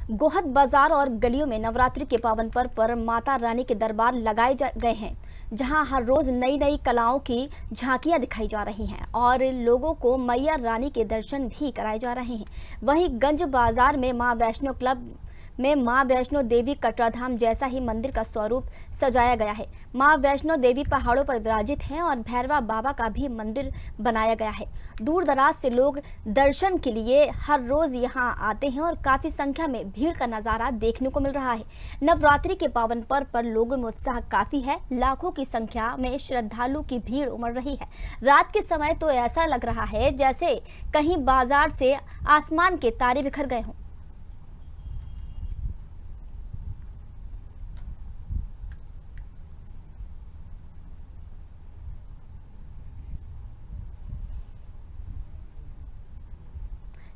गोहद बाजार और गलियों में नवरात्रि के पावन पर्व पर माता रानी के दरबार लगाए गए हैं, जहां हर रोज नई नई कलाओं की झांकियां दिखाई जा रही हैं और लोगों को मैया रानी के दर्शन भी कराए जा रहे हैं। वहीं गंज बाजार में मां वैष्णो क्लब में मां वैष्णो देवी कटराधाम जैसा ही मंदिर का स्वरूप सजाया गया है। मां वैष्णो देवी पहाड़ों पर विराजित हैं और भैरवा बाबा का भी मंदिर बनाया गया है। दूर दराज से लोग दर्शन के लिए हर रोज यहां आते हैं और काफी संख्या में भीड़ का नजारा देखने को मिल रहा है। नवरात्रि के पावन पर्व पर लोगों में उत्साह काफी है। लाखों की संख्या में श्रद्धालु की भीड़ उमड़ रही है। रात के समय तो ऐसा लग रहा है जैसे कहीं बाजार से आसमान के तारे बिखर गए हों।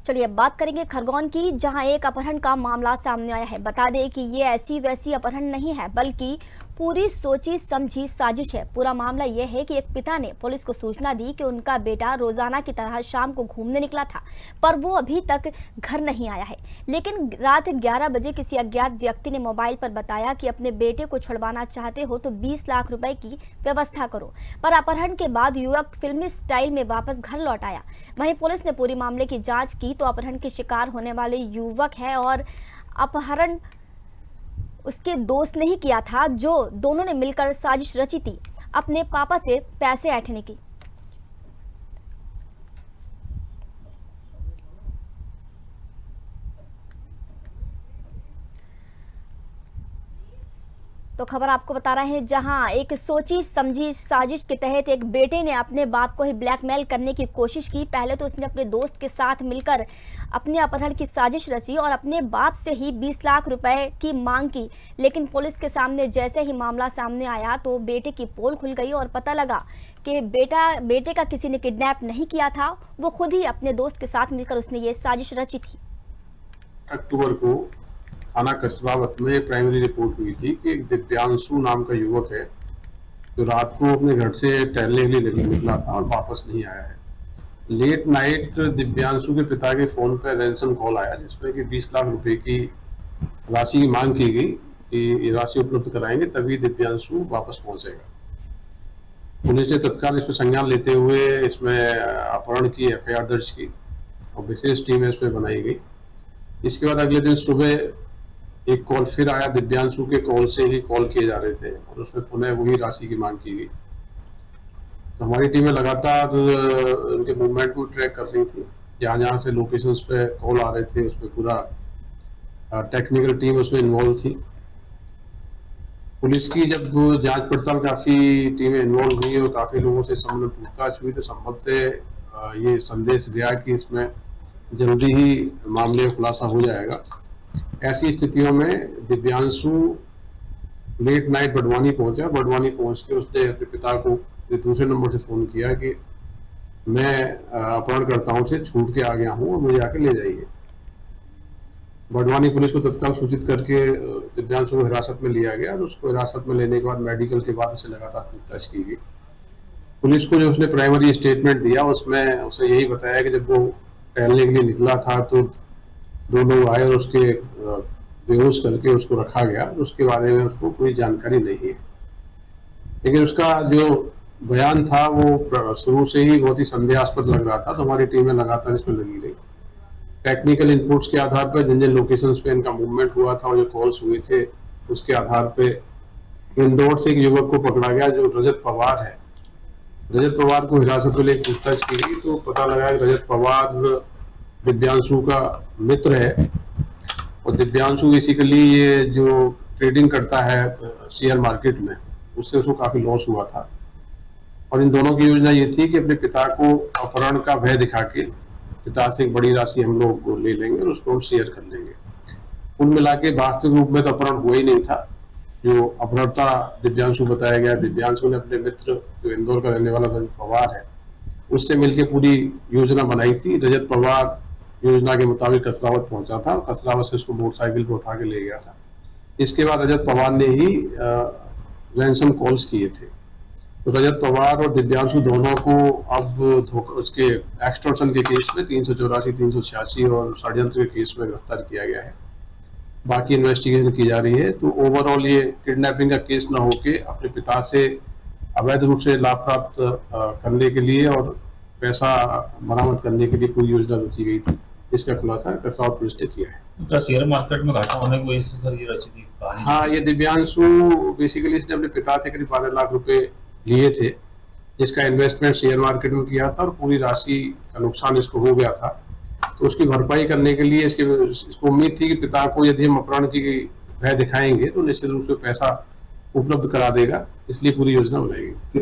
चलिए अब बात करेंगे खरगोन की, जहां एक अपहरण का मामला सामने आया है। बता दें कि ये ऐसी वैसी अपहरण नहीं है, बल्कि पूरी सोची समझी साजिश है। पूरा मामला यह है कि एक पिता ने पुलिस को सूचना दी कि उनका बेटा रोजाना की तरह शाम को घूमने निकला था, पर वो अभी तक घर नहीं आया है। लेकिन रात 11 बजे किसी अज्ञात व्यक्ति ने मोबाइल पर बताया कि अपने बेटे को छुड़वाना चाहते हो तो 20 लाख रुपए की व्यवस्था करो। पर अपहरण के बाद युवक फिल्मी स्टाइल में वापस घर लौट आया। वहीं पुलिस ने पूरी मामले की जांच की तो अपहरण के शिकार होने वाले युवक है और अपहरण उसके दोस्त ने ही किया था, जो दोनों ने मिलकर साजिश रची थी अपने पापा से पैसे ऐंठने की। तो खबर आपको बता रहे हैं, जहां एक सोची समझी साजिश के तहत एक बेटे ने अपने बाप को ही ब्लैकमेल करने की कोशिश की। पहले तो उसने अपने दोस्त के साथ मिलकर अपने अपहरण की साजिश रची और अपने बाप से ही 20 लाख रुपए की मांग की। लेकिन पुलिस के सामने जैसे ही मामला सामने आया तो बेटे की पोल खुल गई और पता लगा कि बेटे का किसी ने किडनैप नहीं किया था, वो खुद ही अपने दोस्त के साथ मिलकर उसने ये साजिश रची थी। अक्टूबर को थाना कसरावत में प्राइमरी रिपोर्ट हुई थी कि एक दिव्यांशु नाम का युवक है जो रात को अपने घर से टहलने के लिए निकला था और वापस नहीं आया है। लेट नाइट दिव्यांशु के पिता के फोन पर रैंसम कॉल आया जिसमें कि 20 लाख रुपए की राशि की मांग की गई कि ये राशि उपलब्ध कराएंगे तभी दिव्यांशु वापस पहुंचेगा। पुलिस ने तत्काल इस पर संज्ञान लेते हुए इसमें अपहरण की FIR दर्ज की और विशेष टीम इसमें बनाई गई। इसके बाद अगले दिन सुबह एक कॉल फिर आया, दिव्यांशु के कॉल से ही कॉल किए जा रहे थे और उसमें पुनः वही राशि की मांग की गई। तो हमारी टीमें लगातार उनके मूवमेंट को ट्रैक कर रही थी। जहां जहां से लोकेशंस पे कॉल आ रहे थे उसमें पूरा टेक्निकल टीम उसमें इन्वॉल्व थी। पुलिस की जब जांच पड़ताल काफी टीमें इन्वॉल्व हुई और काफी लोगों से संबंधित पूछताछ हुई तो संभवतः ये संदेश गया कि इसमें जल्दी ही मामले का खुलासा हो जाएगा। ऐसी स्थितियों में दिव्यांशु लेट नाइट बड़वानी पहुंचा। बड़वानी पहुंच के उसने अपने पिता को दूसरे नंबर से फोन किया कि मैं अपहरणकर्ताओं से छूट के आ गया हूं और मुझे आके ले जाइए। बड़वानी पुलिस को तत्काल सूचित करके दिव्यांशु को हिरासत में लिया गया और उसको हिरासत में लेने के बाद मेडिकल के बाद उसे लगातार पूछताछ की गई। पुलिस को जो उसने प्राइमरी स्टेटमेंट दिया उसमें उसे यही बताया कि जब वो टहलने के लिए निकला था तो 2 लोग आए और उसके बेहोश करके उसको रखा गया। उसके बारे में उसको कोई जानकारी नहीं है, लेकिन उसका जो बयान था वो शुरू से ही बहुत ही संदेहास्पद लग रहा था। तो हमारी टीमें लगातार इसमें लगी रही। टेक्निकल इनपुट्स के आधार पर जिन जिन लोकेशंस पे इनका मूवमेंट हुआ था और जो कॉल्स हुए थे उसके आधार पे इंदौर से एक युवक को पकड़ा गया जो रजत पवार है। रजत पवार को हिरासत में लेकर पूछताछ की गई तो पता लगा कि रजत पवार दिव्यांशु का मित्र है और दिव्यांशु बेसिकली ये जो ट्रेडिंग करता है शेयर मार्केट में, उससे उसको काफी लॉस हुआ था। और इन दोनों की योजना ये थी कि अपने पिता को अपहरण का भय दिखा के पिता से एक बड़ी राशि हम लोग ले लेंगे और उसको हम शेयर कर लेंगे। कुल मिला के वास्तविक रूप में तो अपहरण हुआ ही नहीं था। जो अपहरणता दिव्यांशु बताया गया, दिव्यांशु ने अपने मित्र जो इंदौर का रहने वाला रजत पवार है उससे मिलकर पूरी योजना बनाई थी। रजत पवार योजना के मुताबिक कसरावत पहुंचा था और कसरावत से उसको मोटरसाइकिल पर उठा के ले गया था। इसके बाद रजत पवार ने ही रैंसम कॉल्स किए थे। तो रजत पवार और दिव्यांशु दोनों को अब उसके एक्सटॉर्शन के केस में 384, 386 और षड्यंत्र के केस में गिरफ्तार किया गया है। बाकी इन्वेस्टिगेशन की जा रही है। तो ओवरऑल ये किडनैपिंग का केस न होके अपने पिता से अवैध रूप से लाभ प्राप्त करने के लिए और पैसा बरामद करने के लिए पूरी योजना रची गई थी। इसका खुलासा कसौल पुलिस ने किया है। उनका शेयर मार्केट में घाटा होने की वजह से सर ये रची थी कहानी। हाँ, ये दिव्यांशु बेसिकली इसने अपने पिता से करीब 12 लाख रुपए लिए थे, जिसका इन्वेस्टमेंट शेयर मार्केट में किया था और पूरी राशि का नुकसान इसको हो गया था। तो उसकी भरपाई करने के लिए इसको उम्मीद थी कि पिता को यदि हम अपहरण की भय दिखाएंगे तो निश्चित रूप से पैसा उपलब्ध करा देगा, इसलिए पूरी योजना बनाई गई।